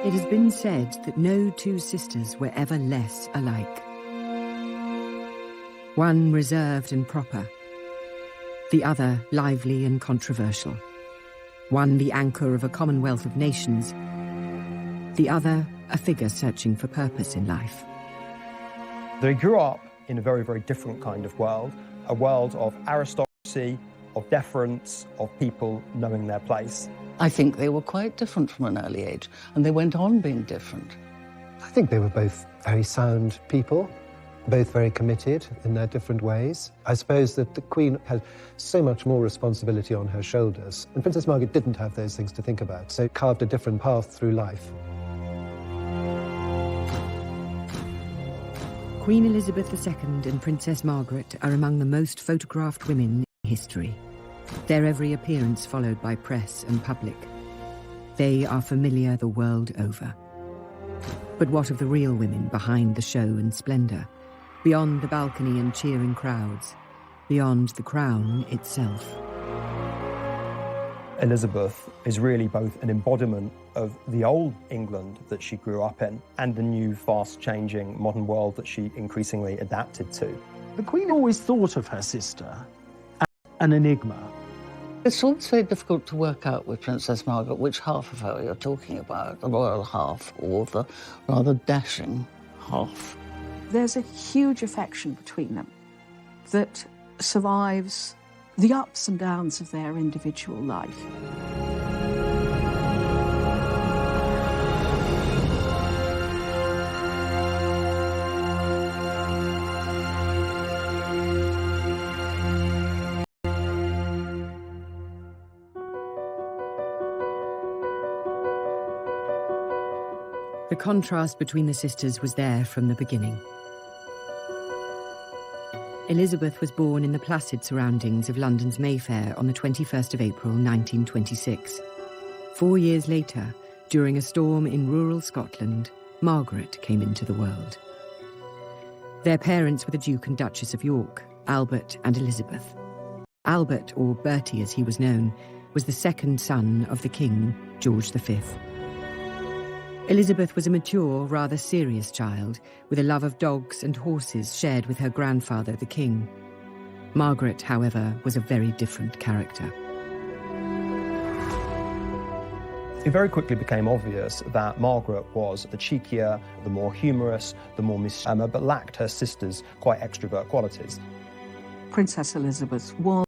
It has been said that no two sisters were ever less alike. One reserved and proper, the other lively and controversial. One the anchor of a commonwealth of nations, the other a figure searching for purpose in life. They grew up in a very, very different kind of world, a world of aristocracy, of deference, of people knowing their place. I think they were quite different from an early age, and they went on being different. I think they were both very sound people, both very committed in their different ways. I suppose that the Queen had so much more responsibility on her shoulders, and Princess Margaret didn't have those things to think about, so carved a different path through life. Queen Elizabeth II and Princess Margaret are among the most photographed women in history. Their every appearance followed by press and public. They are familiar the world over. But what of the real women behind the show and splendour? Beyond the balcony and cheering crowds, beyond the crown itself. Elizabeth is really both an embodiment of the old England that she grew up in and the new, fast-changing modern world that she increasingly adapted to. The Queen always thought of her sister as an enigma. It's always very difficult to work out with Princess Margaret which half of her you're talking about, the royal half or the rather dashing half. There's a huge affection between them that survives the ups and downs of their individual life. The contrast between the sisters was there from the beginning. Elizabeth was born in the placid surroundings of London's Mayfair on the 21st of April 1926. 4 years later, during a storm in rural Scotland, Margaret came into the world. Their parents were the Duke and Duchess of York, Albert and Elizabeth. Albert, or Bertie as he was known, was the second son of the King, George V. Elizabeth was a mature, rather serious child, with a love of dogs and horses shared with her grandfather, the King. Margaret, however, was a very different character. It very quickly became obvious that Margaret was the cheekier, the more humorous, the more mischievous, but lacked her sister's quite extrovert qualities. Princess Elizabeth was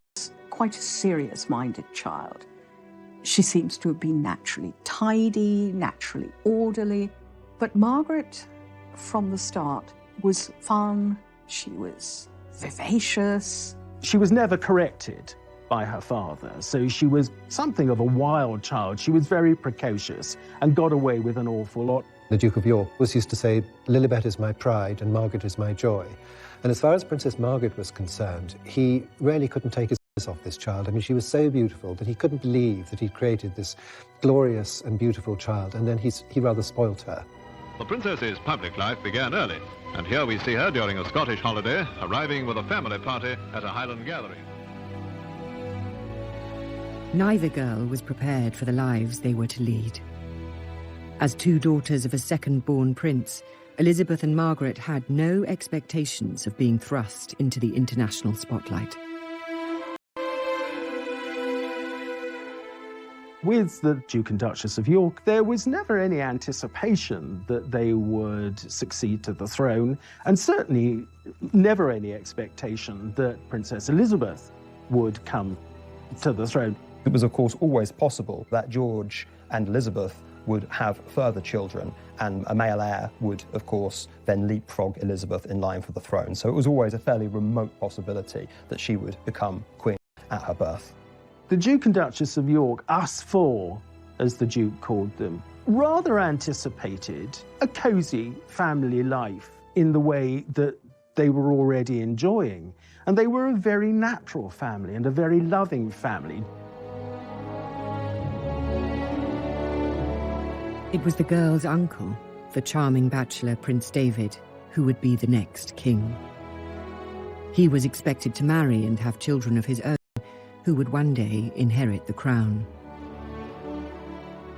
quite a serious-minded child. She seems to have been naturally tidy, naturally orderly. But Margaret, from the start, was fun. She was vivacious. She was never corrected by her father, so she was something of a wild child. She was very precocious and got away with an awful lot. The Duke of York was used to say, Lilibet is my pride and Margaret is my joy. And as far as Princess Margaret was concerned, he really couldn't take his eyes off this child. I mean, she was so beautiful that he couldn't believe that he'd created this glorious and beautiful child, and then he rather spoilt her. The princess's public life began early, and here we see her during a Scottish holiday, arriving with a family party at a Highland gathering. Neither girl was prepared for the lives they were to lead. As two daughters of a second-born prince, Elizabeth and Margaret had no expectations of being thrust into the international spotlight. With the Duke and Duchess of York, there was never any anticipation that they would succeed to the throne, and certainly never any expectation that Princess Elizabeth would come to the throne. It was, of course, always possible that George and Elizabeth would have further children, and a male heir would, of course, then leapfrog Elizabeth in line for the throne. So it was always a fairly remote possibility that she would become queen at her birth. The Duke and Duchess of York, us four, as the Duke called them, rather anticipated a cosy family life in the way that they were already enjoying. And they were a very natural family and a very loving family. It was the girl's uncle, the charming bachelor Prince David, who would be the next king. He was expected to marry and have children of his own, who would one day inherit the crown.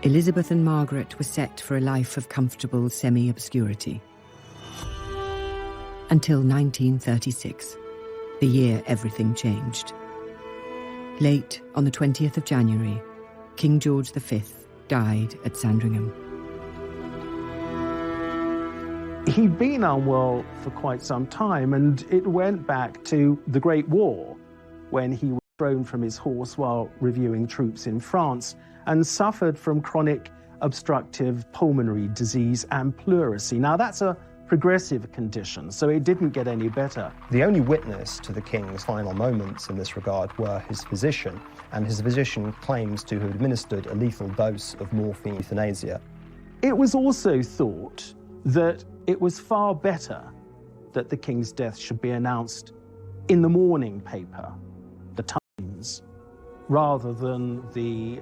Elizabeth and Margaret were set for a life of comfortable semi-obscurity. Until 1936, the year everything changed. Late on the 20th of January, King George V died at Sandringham. He'd been unwell for quite some time, and it went back to the Great War, when he was thrown from his horse while reviewing troops in France and suffered from chronic obstructive pulmonary disease and pleurisy. Now, that's a progressive condition, so it didn't get any better. The only witness to the king's final moments in this regard were his physician, and his physician claims to have administered a lethal dose of morphine euthanasia. It was also thought that it was far better that the king's death should be announced in the morning paper, the Times, rather than the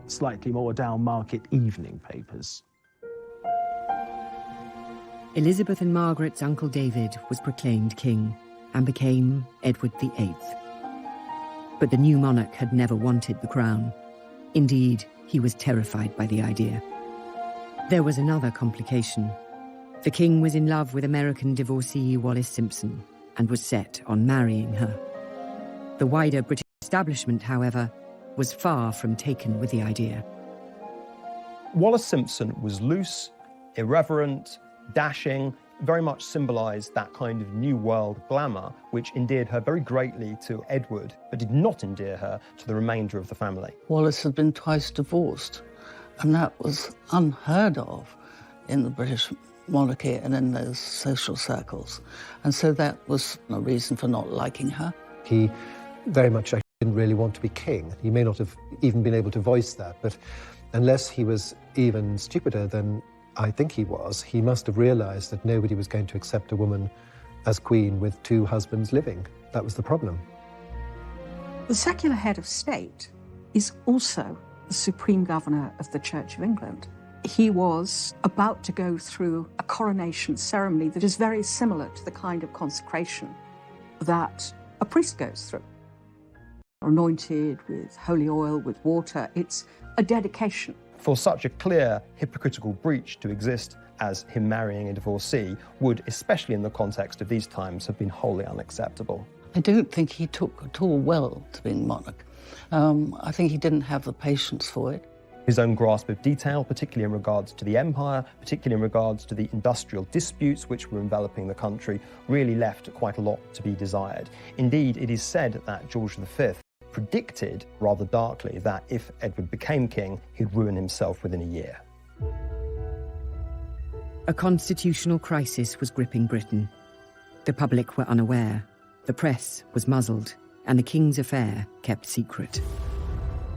slightly more down-market evening papers. Elizabeth and Margaret's uncle David was proclaimed king and became Edward VIII. But the new monarch had never wanted the crown. Indeed, he was terrified by the idea. There was another complication. The king was in love with American divorcee Wallis Simpson and was set on marrying her. The wider British establishment, however, was far from taken with the idea. Wallis Simpson was loose, irreverent, dashing, very much symbolised that kind of New World glamour, which endeared her very greatly to Edward, but did not endear her to the remainder of the family. Wallis had been twice divorced, and that was unheard of in the British monarchy and in those social circles. And so that was a reason for not liking her. He very much actually didn't really want to be king. He may not have even been able to voice that, but unless he was even stupider than I think he was, he must have realised that nobody was going to accept a woman as queen with two husbands living. That was the problem. The secular head of state is also the supreme governor of the Church of England. He was about to go through a coronation ceremony that is very similar to the kind of consecration that a priest goes through. Anointed with holy oil, with water, it's a dedication. For such a clear hypocritical breach to exist as him marrying a divorcee would, especially in the context of these times, have been wholly unacceptable. I don't think he took at all well to being monarch. I think he didn't have the patience for it. His own grasp of detail, particularly in regards to the empire, particularly in regards to the industrial disputes which were enveloping the country, really left quite a lot to be desired. Indeed, it is said that George V predicted, rather darkly, that if Edward became king, he'd ruin himself within a year. A constitutional crisis was gripping Britain. The public were unaware, the press was muzzled, and the king's affair kept secret.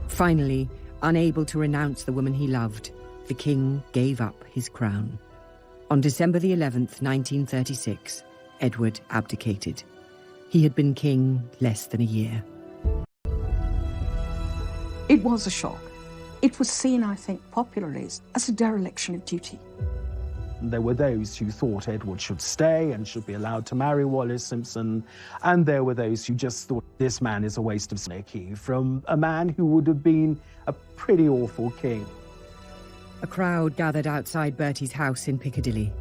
Finally, unable to renounce the woman he loved, the king gave up his crown. On December the 11th, 1936, Edward abdicated. He had been king less than a year. It was a shock. It was seen, I think, popularly as a dereliction of duty. There were those who thought Edward should stay and should be allowed to marry Wallis Simpson, and there were those who just thought this man is a waste of monarchy from a man who would have been a pretty awful king. A crowd gathered outside Bertie's house in Piccadilly.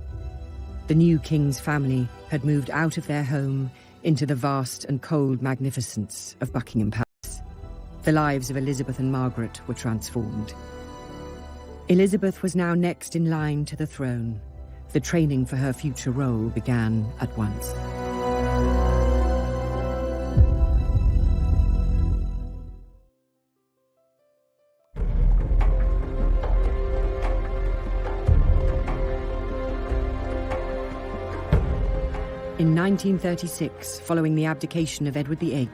The new king's family had moved out of their home into the vast and cold magnificence of Buckingham Palace. The lives of Elizabeth and Margaret were transformed. Elizabeth was now next in line to the throne. The training for her future role began at once. In 1936, following the abdication of Edward VIII,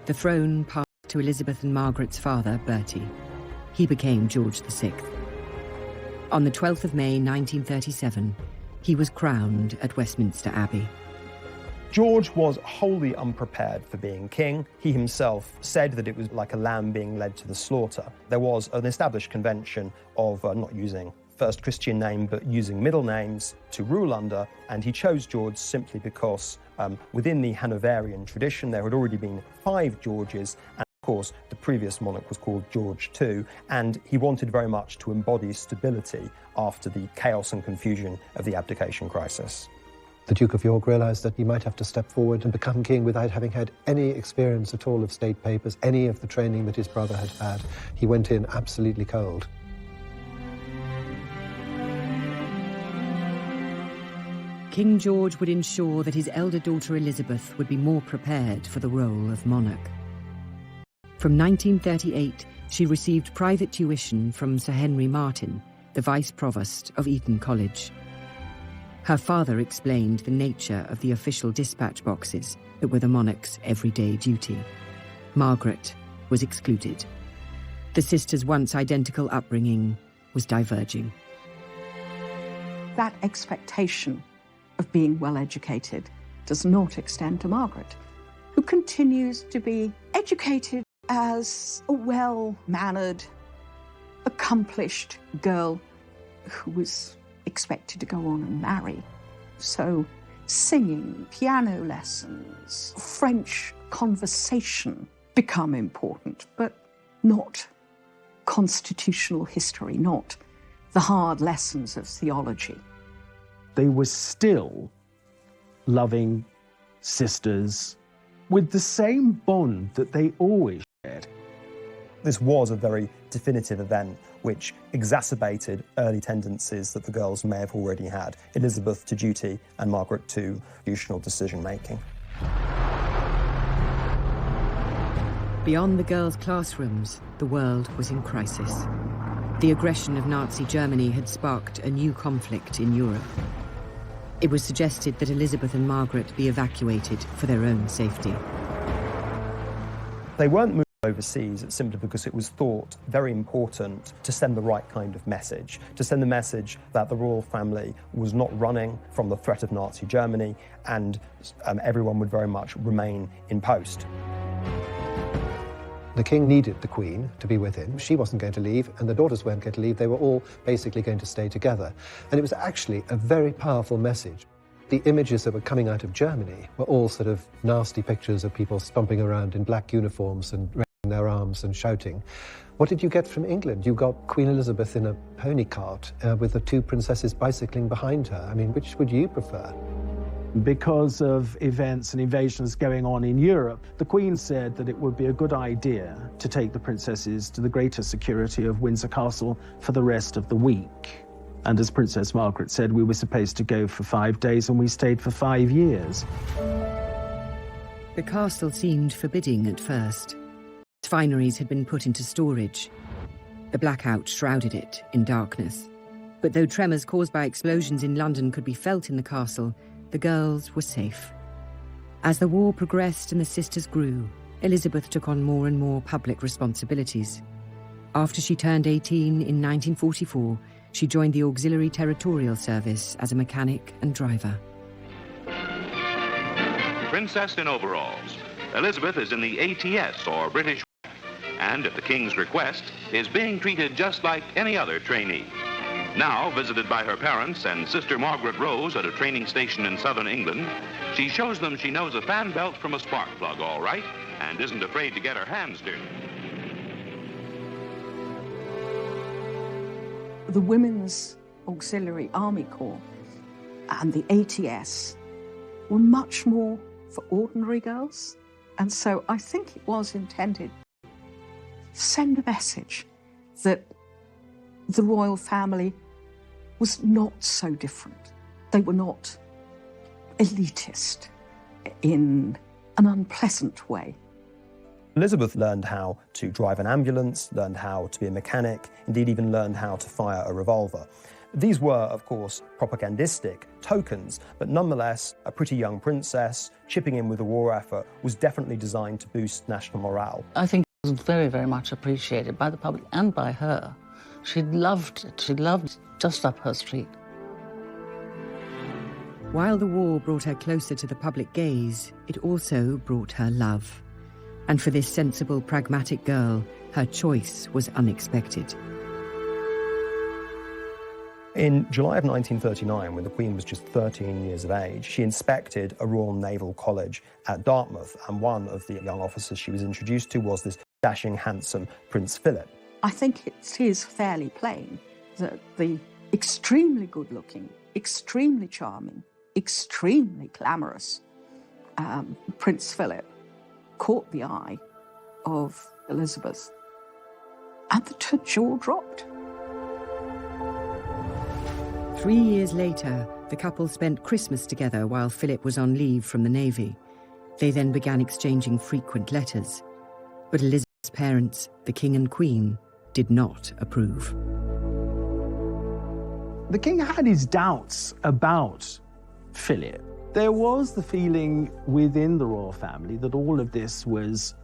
the throne passed to Elizabeth and Margaret's father, Bertie. He became George VI. On the 12th of May 1937, he was crowned at Westminster Abbey. George was wholly unprepared for being king. He himself said that it was like a lamb being led to the slaughter. There was an established convention of not using first Christian name, but using middle names to rule under, and he chose George simply because within the Hanoverian tradition, there had already been 5 Georges, and Of course, the previous monarch was called George II, and he wanted very much to embody stability after the chaos and confusion of the abdication crisis. The Duke of York realised that he might have to step forward and become king without having had any experience at all of state papers, any of the training that his brother had had. He went in absolutely cold. King George would ensure that his elder daughter Elizabeth would be more prepared for the role of monarch. From 1938, she received private tuition from Sir Henry Martin, the Vice Provost of Eton College. Her father explained the nature of the official dispatch boxes that were the monarch's everyday duty. Margaret was excluded. The sisters' once identical upbringing was diverging. That expectation of being well educated does not extend to Margaret, who continues to be educated as a well-mannered, accomplished girl who was expected to go on and marry. So singing, piano lessons, French conversation become important, but not constitutional history, not the hard lessons of theology. They were still loving sisters with the same bond that they always shared. This was a very definitive event which exacerbated early tendencies that the girls may have already had, Elizabeth to duty and Margaret to institutional decision-making. Beyond the girls' classrooms, the world was in crisis. The aggression of Nazi Germany had sparked a new conflict in Europe. It was suggested that Elizabeth and Margaret be evacuated for their own safety. They weren't moved overseas simply because it was thought very important to send the right kind of message, to send the message that the royal family was not running from the threat of Nazi Germany and everyone would very much remain in post. The king needed the Queen to be with him. She wasn't going to leave, and the daughters weren't going to leave. They were all basically going to stay together. And it was actually a very powerful message. The images that were coming out of Germany were all sort of nasty pictures of people stomping around in black uniforms and raising their arms and shouting. What did you get from England? You got Queen Elizabeth in a pony cart with the two princesses bicycling behind her. I mean, which would you prefer? Because of events and invasions going on in Europe, the Queen said that it would be a good idea to take the princesses to the greater security of Windsor Castle for the rest of the week. And as Princess Margaret said, we were supposed to go for 5 days and we stayed for 5 years. The castle seemed forbidding at first. Its fineries had been put into storage. The blackout shrouded it in darkness. But though tremors caused by explosions in London could be felt in the castle, the girls were safe. As the war progressed and the sisters grew, Elizabeth took on more and more public responsibilities. After she turned 18 in 1944, she joined the Auxiliary Territorial Service as a mechanic and driver. Princess in overalls. Elizabeth is in the ATS, or British, and at the King's request, is being treated just like any other trainee. Now, visited by her parents and sister Margaret Rose at a training station in southern England, she shows them she knows a fan belt from a spark plug all right and isn't afraid to get her hands dirty. The Women's Auxiliary Army Corps and the ATS were much more for ordinary girls. And so I think it was intended to send a message that the royal family was not so different. They were not elitist in an unpleasant way. Elizabeth learned how to drive an ambulance, learned how to be a mechanic, indeed even learned how to fire a revolver. These were, of course, propagandistic tokens, but nonetheless, a pretty young princess chipping in with the war effort was definitely designed to boost national morale. I think it was very, very much appreciated by the public and by her. She loved it. She loved just up her street. While the war brought her closer to the public gaze, it also brought her love. And for this sensible, pragmatic girl, her choice was unexpected. In July of 1939, when the Queen was just 13 years of age, she inspected a Royal Naval College at Dartmouth, and one of the young officers she was introduced to was this dashing, handsome Prince Philip. I think it is fairly plain that the extremely good-looking, extremely charming, extremely glamorous Prince Philip caught the eye of Elizabeth, and her jaw dropped. 3 years later, the couple spent Christmas together while Philip was on leave from the Navy. They then began exchanging frequent letters. But Elizabeth's parents, the King and Queen, did not approve. The king had his doubts about Philip. There was the feeling within the royal family that all of this was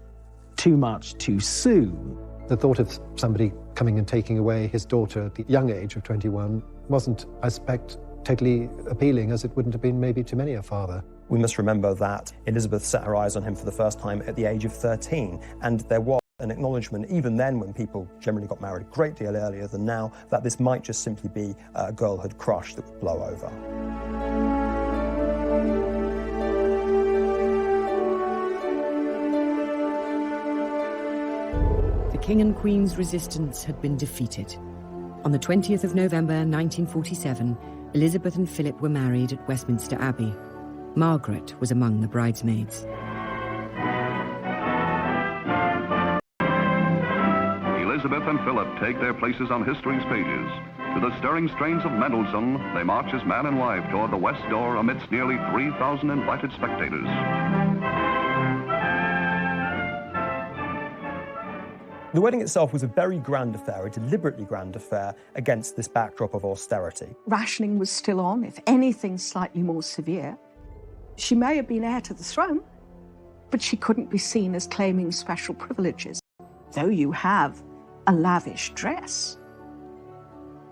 too much too soon. The thought of somebody coming and taking away his daughter at the young age of 21 wasn't, I suspect, totally appealing, as it wouldn't have been maybe to many a father. We must remember that Elizabeth set her eyes on him for the first time at the age of 13, and there was an acknowledgement, even then when people generally got married a great deal earlier than now, that this might just simply be a girlhood crush that would blow over. The King and Queen's resistance had been defeated. On the 20th of November 1947, Elizabeth and Philip were married at Westminster Abbey. Margaret was among the bridesmaids. Elizabeth and Philip take their places on history's pages. To the stirring strains of Mendelssohn, they march as man and wife toward the west door amidst nearly 3,000 invited spectators. The wedding itself was a very grand affair, a deliberately grand affair, against this backdrop of austerity. Rationing was still on, if anything slightly more severe. She may have been heir to the throne, but she couldn't be seen as claiming special privileges. Though you have a lavish dress,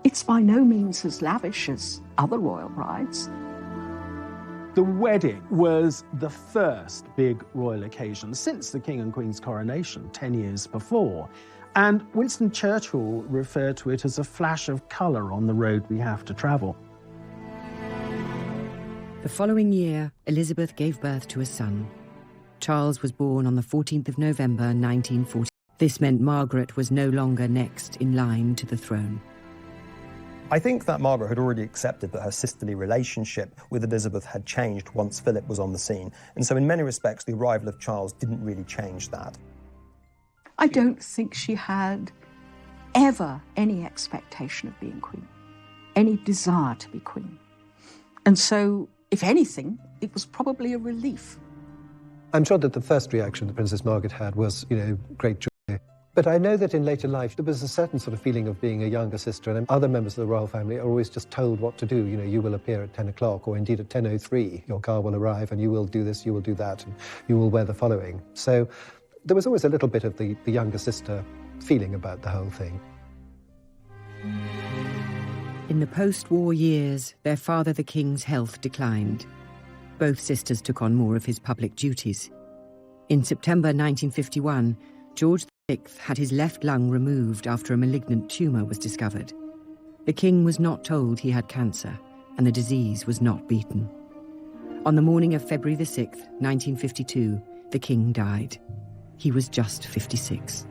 it's by no means as lavish as other royal brides. The wedding was the first big royal occasion since the King and Queen's coronation 10 years before. And Winston Churchill referred to it as a flash of colour on the road we have to travel. The following year, Elizabeth gave birth to a son. Charles was born on the 14th of November 1940. This meant Margaret was no longer next in line to the throne. I think that Margaret had already accepted that her sisterly relationship with Elizabeth had changed once Philip was on the scene. And so in many respects, the arrival of Charles didn't really change that. I don't think she had ever any expectation of being queen, any desire to be queen. And so, if anything, it was probably a relief. I'm sure that the first reaction that Princess Margaret had was, great joy. But I know that in later life, there was a certain sort of feeling of being a younger sister, and other members of the royal family are always just told what to do. You will appear at 10 o'clock, or indeed at 10:03, your car will arrive, and you will do this, you will do that, and you will wear the following. So there was always a little bit of the younger sister feeling about the whole thing. In the post-war years, their father, the King's health declined. Both sisters took on more of his public duties. In September 1951, George VI had his left lung removed after a malignant tumour was discovered. The King was not told he had cancer, and the disease was not beaten. On the morning of February the 6th, 1952, the King died. He was just 56.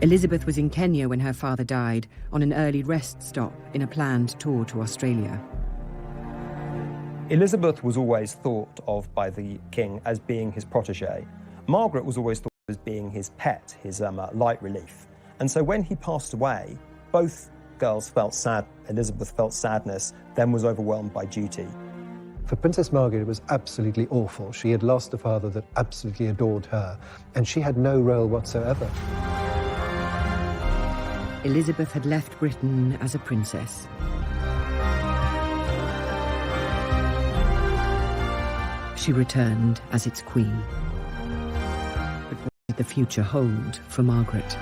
Elizabeth was in Kenya when her father died, on an early rest stop in a planned tour to Australia. Elizabeth was always thought of by the King as being his protégé. Margaret was always thought of as being his pet, his light relief. And so when he passed away, both girls felt sad. Elizabeth felt sadness, then was overwhelmed by duty. For Princess Margaret, it was absolutely awful. She had lost a father that absolutely adored her, and she had no role whatsoever. Elizabeth had left Britain as a princess. She returned as its queen. But what did the future hold for Margaret?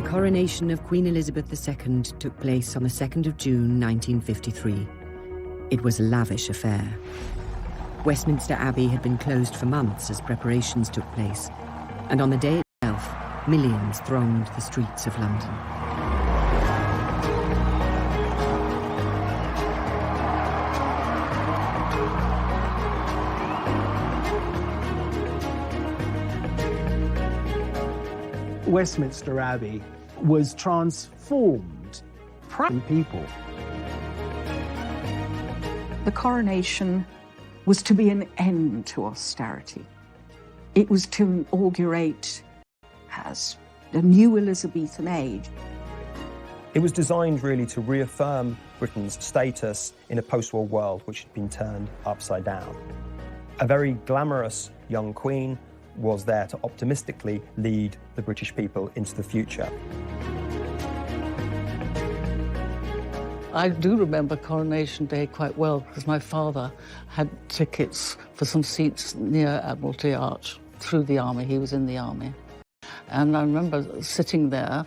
The coronation of Queen Elizabeth II took place on the 2nd of June 1953. It was a lavish affair. Westminster Abbey had been closed for months as preparations took place, and on the day itself, millions thronged the streets of London. Westminster Abbey was transformed by people. The coronation was to be an end to austerity. It was to inaugurate as a new Elizabethan age. It was designed really to reaffirm Britain's status in a post-war world which had been turned upside down. A very glamorous young queen was there to optimistically lead the British people into the future. I do remember Coronation Day quite well because my father had tickets for some seats near Admiralty Arch through the army. He was in the army. And I remember sitting there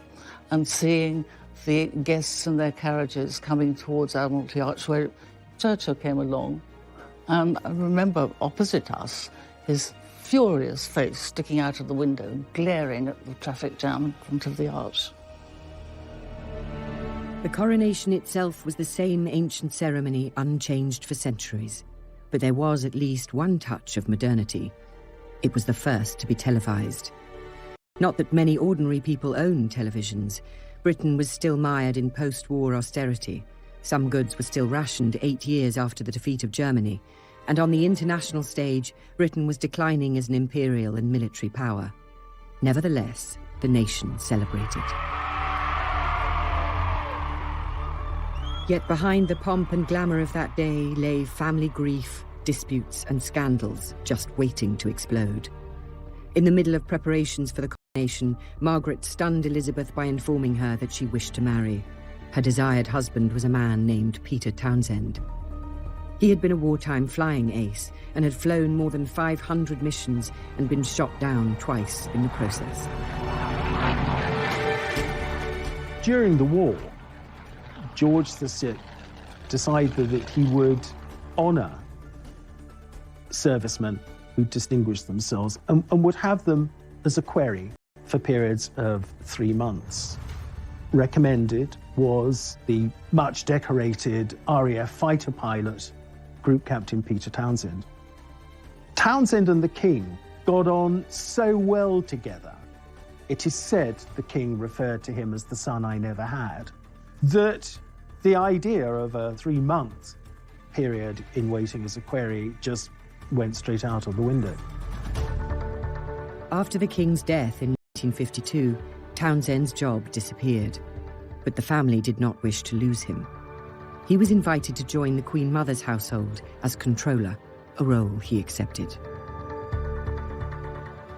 and seeing the guests in their carriages coming towards Admiralty Arch where Churchill came along. And I remember opposite us his furious face sticking out of the window, glaring at the traffic jam in front of the arch. The coronation itself was the same ancient ceremony unchanged for centuries, but there was at least one touch of modernity. It was the first to be televised. Not that many ordinary people owned televisions. Britain was still mired in post-war austerity. Some goods were still rationed 8 years after the defeat of Germany, and on the international stage, Britain was declining as an imperial and military power. Nevertheless, the nation celebrated. Yet behind the pomp and glamour of that day lay family grief, disputes and scandals just waiting to explode. In the middle of preparations for the coronation, Margaret stunned Elizabeth by informing her that she wished to marry. Her desired husband was a man named Peter Townsend. He had been a wartime flying ace and had flown more than 500 missions and been shot down twice in the process. During the war, George VI decided that he would honour servicemen who distinguished themselves and would have them as a query for periods of 3 months. Recommended was the much decorated RAF fighter pilot, Group Captain Peter Townsend. Townsend and the King got on so well together, it is said the King referred to him as the son I never had, that the idea of a 3-month period in waiting as a query just went straight out of the window. After the King's death in 1952, Townsend's job disappeared, but the family did not wish to lose him. He was invited to join the Queen Mother's household as controller, a role he accepted.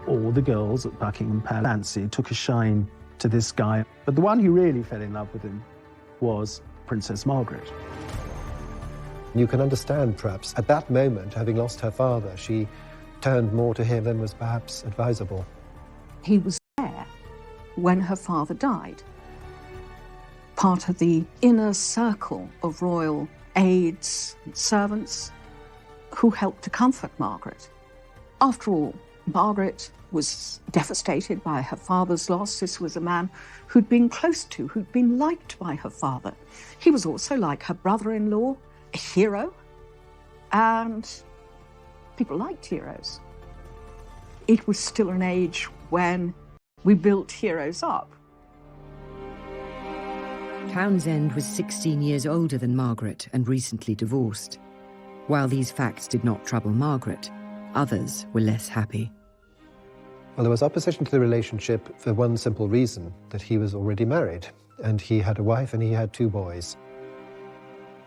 All the girls at Buckingham Palace took a shine to this guy, but the one who really fell in love with him was Princess Margaret. You can understand, perhaps, at that moment, having lost her father, she turned more to him than was perhaps advisable. He was there when her father died, part of the inner circle of royal aides and servants who helped to comfort Margaret. After all, Margaret was devastated by her father's loss. This was a man who'd been close to, who'd been liked by her father. He was also, like her brother-in-law, a hero, and people liked heroes. It was still an age when we built heroes up. Townsend was 16 years older than Margaret and recently divorced. While these facts did not trouble Margaret, others were less happy. Well, there was opposition to the relationship for one simple reason, that he was already married, and he had a wife and he had 2 boys.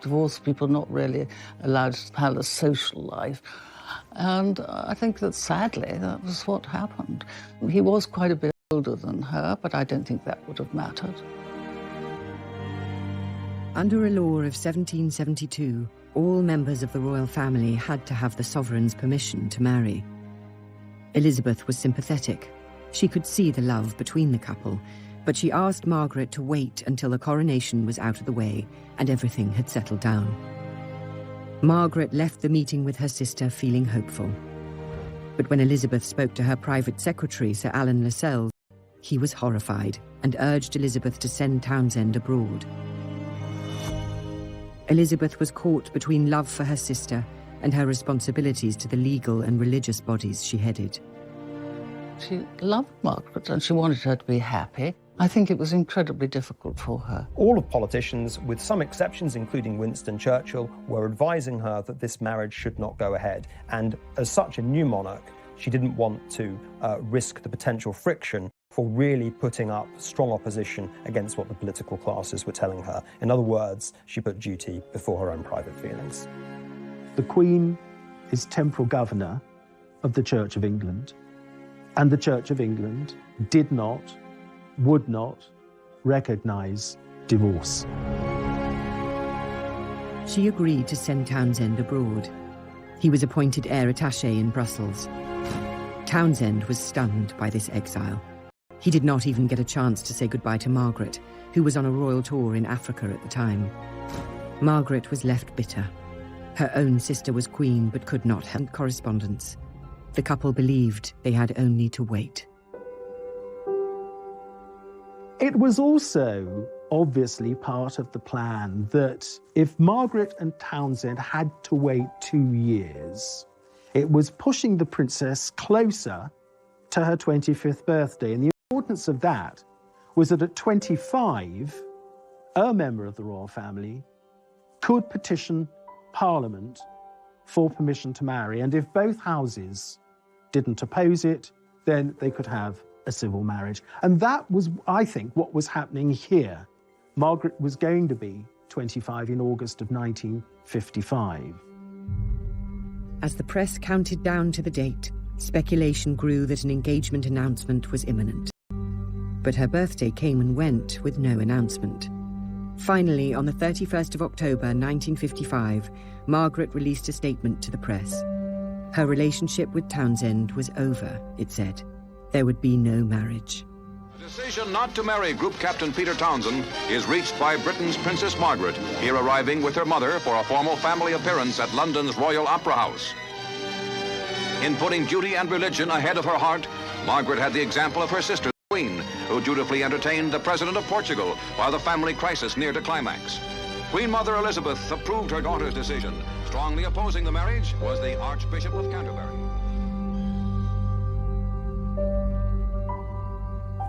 Divorced people not really allowed to have a social life. And I think that sadly, that was what happened. He was quite a bit older than her, but I don't think that would have mattered. Under a law of 1772, all members of the royal family had to have the sovereign's permission to marry. Elizabeth was sympathetic. She could see the love between the couple, But she asked Margaret to wait until the coronation was out of the way and everything had settled down. Margaret left the meeting with her sister feeling hopeful. But when Elizabeth spoke to her private secretary, Sir Alan Lascelles, he was horrified and urged Elizabeth to send Townsend abroad. Elizabeth was caught between love for her sister and her responsibilities to the legal and religious bodies she headed. She loved Margaret and she wanted her to be happy. I think it was incredibly difficult for her. All of politicians, with some exceptions including Winston Churchill, were advising her that this marriage should not go ahead. And as such a new monarch, she didn't want to risk the potential friction for really putting up strong opposition against what the political classes were telling her. In other words, she put duty before her own private feelings. The Queen is temporal governor of the Church of England, and the Church of England would not recognise divorce. She agreed to send Townsend abroad. He was appointed heir attaché in Brussels. Townsend was stunned by this exile. He did not even get a chance to say goodbye to Margaret, who was on a royal tour in Africa at the time. Margaret was left bitter. Her own sister was queen but could not have correspondence. The couple believed they had only to wait. It was also obviously part of the plan that if Margaret and Townsend had to wait 2 years, it was pushing the princess closer to her 25th birthday. And the importance of that was that at 25, a member of the royal family could petition Parliament for permission to marry. And if both houses didn't oppose it, then they could have a civil marriage. And that was, I think, what was happening here. Margaret was going to be 25 in August of 1955. As the press counted down to the date, speculation grew that an engagement announcement was imminent. But her birthday came and went with no announcement. Finally, on the 31st of October 1955, Margaret released a statement to the press. Her relationship with Townsend was over, it said. There would be no marriage. The decision not to marry Group Captain Peter Townsend is reached by Britain's Princess Margaret, here arriving with her mother for a formal family appearance at London's Royal Opera House. In putting duty and religion ahead of her heart, Margaret had the example of her sister, the Queen, who dutifully entertained the President of Portugal while the family crisis neared a climax. Queen Mother Elizabeth approved her daughter's decision. Strongly opposing the marriage was the Archbishop of Canterbury.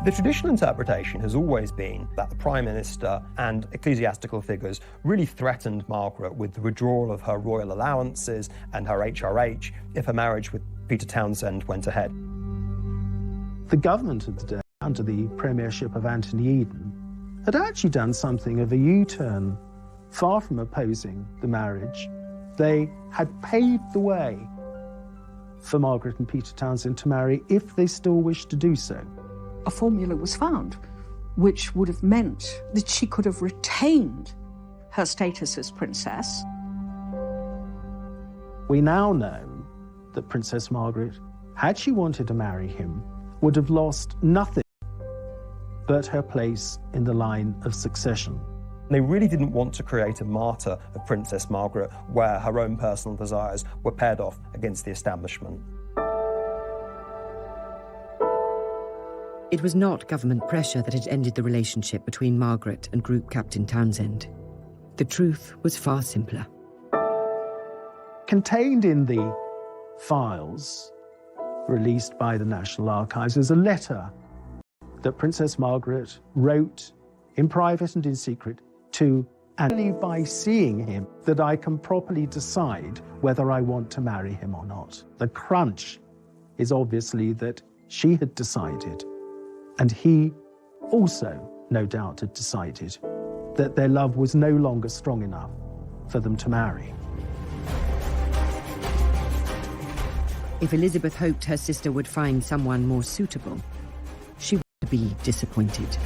The traditional interpretation has always been that the Prime Minister and ecclesiastical figures really threatened Margaret with the withdrawal of her royal allowances and her HRH if her marriage with Peter Townsend went ahead. The government of the day, under the premiership of Anthony Eden, had actually done something of a U-turn. Far from opposing the marriage, they had paved the way for Margaret and Peter Townsend to marry if they still wished to do so. A formula was found, which would have meant that she could have retained her status as princess. We now know that Princess Margaret, had she wanted to marry him, would have lost nothing but her place in the line of succession. They really didn't want to create a martyr of Princess Margaret where her own personal desires were paired off against the establishment. It was not government pressure that had ended the relationship between Margaret and Group Captain Townsend. The truth was far simpler. Contained in the files released by the National Archives is a letter that Princess Margaret wrote in private and in secret to, and only by seeing him that I can properly decide whether I want to marry him or not. The crunch is obviously that she had decided, and he also, no doubt, had decided that their love was no longer strong enough for them to marry. If Elizabeth hoped her sister would find someone more suitable, she would be disappointed.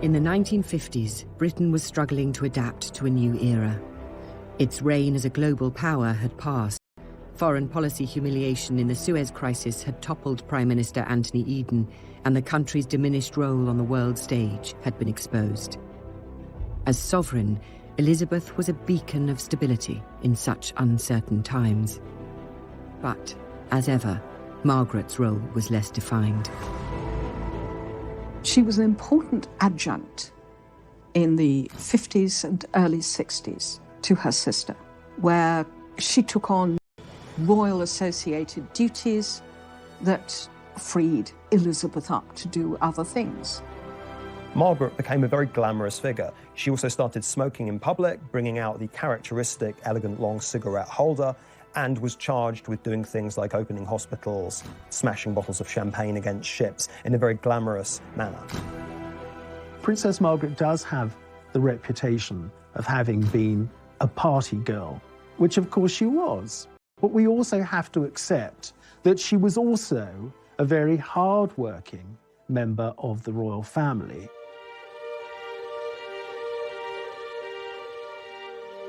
In the 1950s, Britain was struggling to adapt to a new era. Its reign as a global power had passed. Foreign policy humiliation in the Suez Crisis had toppled Prime Minister Anthony Eden, and the country's diminished role on the world stage had been exposed. As sovereign, Elizabeth was a beacon of stability in such uncertain times. But, as ever, Margaret's role was less defined. She was an important adjunct in the 50s and early 60s to her sister, where she took on royal associated duties that freed Elizabeth up to do other things. Margaret became a very glamorous figure. She also started smoking in public, bringing out the characteristic elegant long cigarette holder, and was charged with doing things like opening hospitals, smashing bottles of champagne against ships in a very glamorous manner. Princess Margaret does have the reputation of having been a party girl, which of course she was. But we also have to accept that she was also a very hard-working member of the royal family.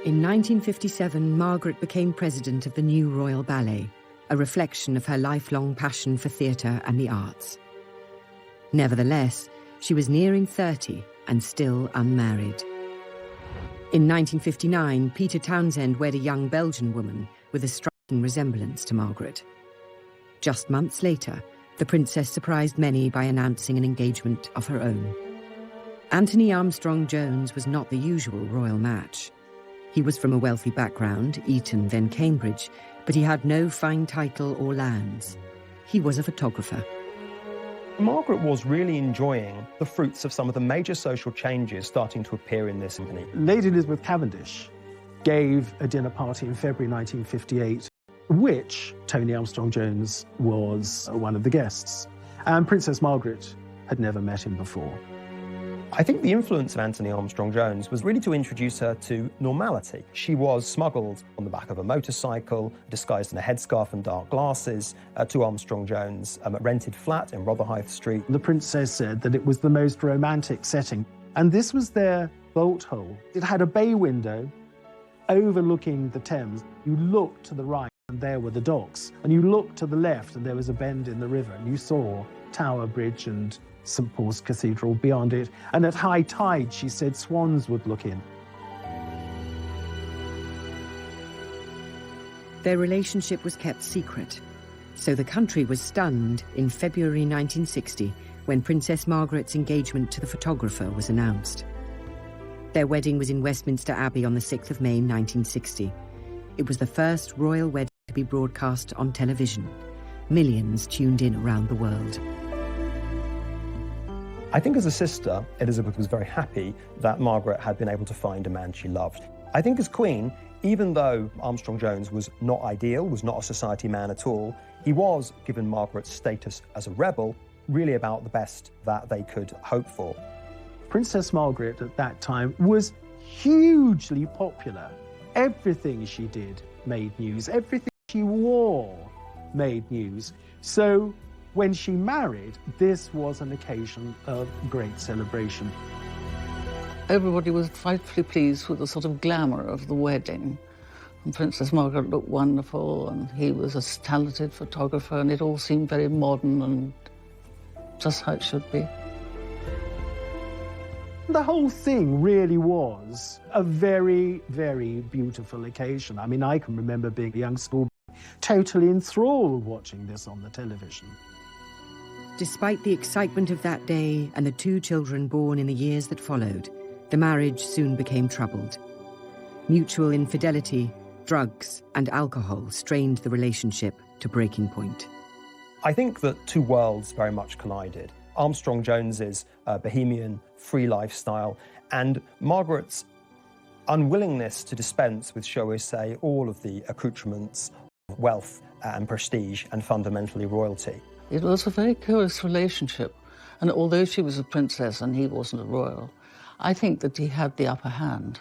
In 1957, Margaret became president of the new Royal Ballet, a reflection of her lifelong passion for theatre and the arts. Nevertheless, she was nearing 30 and still unmarried. In 1959, Peter Townsend wed a young Belgian woman with a striking resemblance to Margaret. Just months later, the princess surprised many by announcing an engagement of her own. Anthony Armstrong-Jones was not the usual royal match. He was from a wealthy background, Eton then Cambridge, but he had no fine title or lands. He was a photographer. Margaret was really enjoying the fruits of some of the major social changes starting to appear in this company. Lady Elizabeth Cavendish gave a dinner party in February 1958, which Tony Armstrong-Jones was one of the guests. And Princess Margaret had never met him before. I think the influence of Anthony Armstrong-Jones was really to introduce her to normality. She was smuggled on the back of a motorcycle, disguised in a headscarf and dark glasses, to Armstrong-Jones' rented flat in Rotherhithe Street. The princess said that it was the most romantic setting, and this was their bolt hole. It had a bay window overlooking the Thames. You looked to the right, and there were the docks, and you looked to the left, and there was a bend in the river, and you saw Tower Bridge and St Paul's Cathedral beyond it, and at high tide, she said, swans would look in. Their relationship was kept secret, so the country was stunned in February 1960 when Princess Margaret's engagement to the photographer was announced. Their wedding was in Westminster Abbey on the 6th of May 1960. It was the first royal wedding to be broadcast on television. Millions tuned in around the world. I think as a sister, Elizabeth was very happy that Margaret had been able to find a man she loved. I think as Queen, even though Armstrong-Jones was not ideal, was not a society man at all, he was, given Margaret's status as a rebel, really about the best that they could hope for. Princess Margaret at that time was hugely popular. Everything she did made news. Everything she wore made news. So when she married, this was an occasion of great celebration. Everybody was frightfully pleased with the sort of glamour of the wedding. And Princess Margaret looked wonderful, and he was a talented photographer, and it all seemed very modern and just how it should be. The whole thing really was a very, very beautiful occasion. I mean, I can remember being a young schoolboy, totally enthralled watching this on the television. Despite the excitement of that day and the 2 children born in the years that followed, the marriage soon became troubled. Mutual infidelity, drugs, and alcohol strained the relationship to breaking point. I think that 2 worlds very much collided. Armstrong-Jones's bohemian, free lifestyle, and Margaret's unwillingness to dispense with, shall we say, all of the accoutrements of wealth and prestige and fundamentally royalty. It was a very curious relationship, and although she was a princess and he wasn't a royal, I think that he had the upper hand.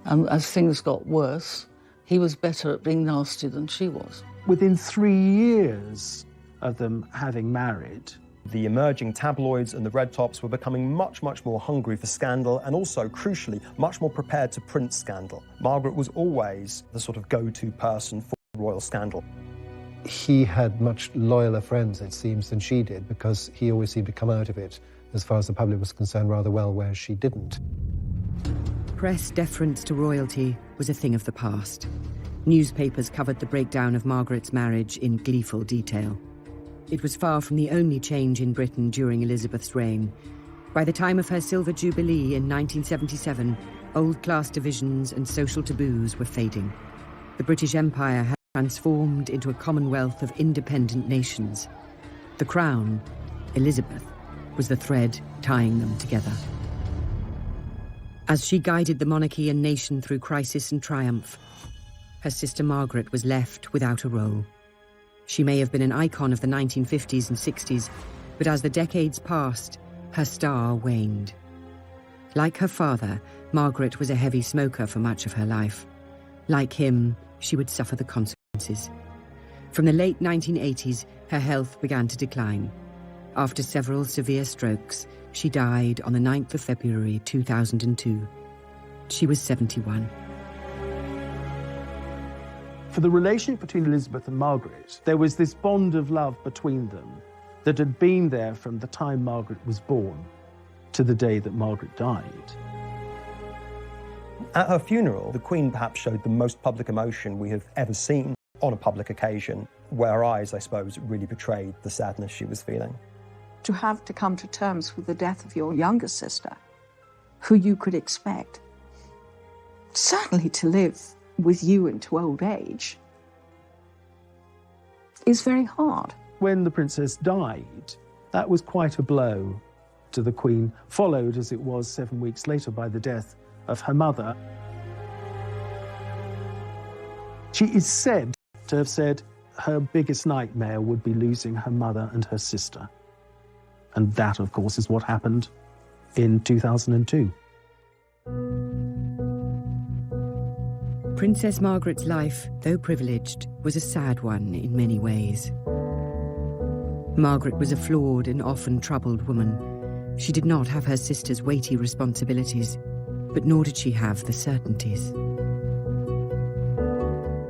And as things got worse, he was better at being nasty than she was. Within 3 years of them having married, The emerging tabloids and the red tops were becoming much more hungry for scandal and also, crucially, much more prepared to print scandal. Margaret was always the sort of go-to person for royal scandal. He had much loyaler friends, it seems, than she did, because he always seemed to come out of it, as far as the public was concerned, rather well, whereas she didn't. Press deference to royalty was a thing of the past. Newspapers covered the breakdown of Margaret's marriage in gleeful detail. It was far from the only change in Britain during Elizabeth's reign. By the time of her Silver Jubilee in 1977, old-class divisions and social taboos were fading. The British Empire had transformed into a commonwealth of independent nations. The crown, Elizabeth, was the thread tying them together. As she guided the monarchy and nation through crisis and triumph, her sister Margaret was left without a role. She may have been an icon of the 1950s and 60s, but as the decades passed, her star waned. Like her father, Margaret was a heavy smoker for much of her life. Like him, she would suffer the consequences. From the late 1980s, her health began to decline. After several severe strokes, she died on the 9th of February 2002. She was 71. For the relationship between Elizabeth and Margaret, there was this bond of love between them that had been there from the time Margaret was born to the day that Margaret died. At her funeral, the Queen perhaps showed the most public emotion we have ever seen on a public occasion, where her eyes, I suppose, really betrayed the sadness she was feeling. To have to come to terms with the death of your younger sister, who you could expect, certainly to live with you into old age, is very hard. When the princess died, that was quite a blow to the Queen, followed, as it was 7 weeks later, by the death of her mother. She is said to have said her biggest nightmare would be losing her mother and her sister. And that, of course, is what happened in 2002. Princess Margaret's life, though privileged, was a sad one in many ways. Margaret was a flawed and often troubled woman. She did not have her sister's weighty responsibilities, but nor did she have the certainties.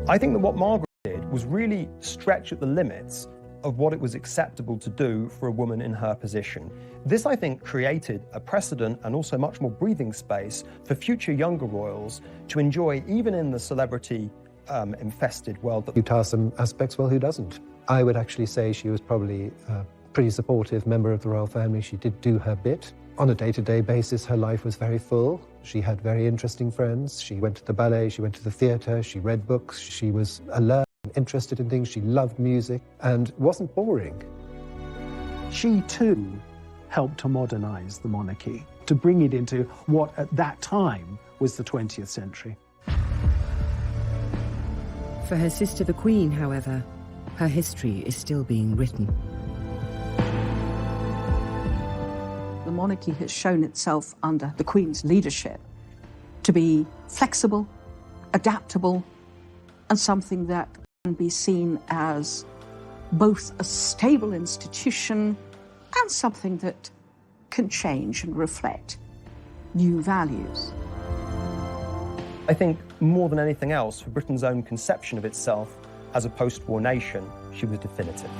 I think that what Margaret did was really stretch at the limits of what it was acceptable to do for a woman in her position. This, I think, created a precedent and also much more breathing space for future younger royals to enjoy, even in the celebrity-infested world. You task some aspects, well, who doesn't? I would actually say she was probably a pretty supportive member of the royal family. She did do her bit. On a day-to-day basis, her life was very full. She had very interesting friends. She went to the ballet, she went to the theatre, she read books, she was alert, interested in things, she loved music, and wasn't boring. She, too, helped to modernise the monarchy, to bring it into what, at that time, was the 20th century. For her sister, the Queen, however, her history is still being written. The monarchy has shown itself under the Queen's leadership to be flexible, adaptable, and something that can be seen as both a stable institution and something that can change and reflect new values. I think more than anything else, for Britain's own conception of itself as a post-war nation, she was definitive.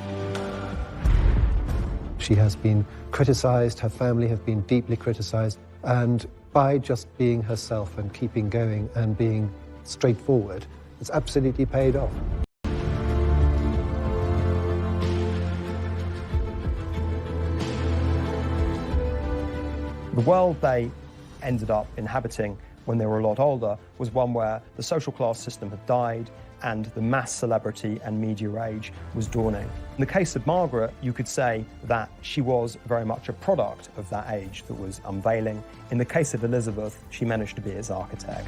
She has been criticised, her family have been deeply criticised, and by just being herself and keeping going and being straightforward, it's absolutely paid off. The world they ended up inhabiting when they were a lot older was one where the social class system had died and the mass celebrity and media age was dawning. In the case of Margaret, you could say that she was very much a product of that age that was unveiling. In the case of Elizabeth, she managed to be its architect.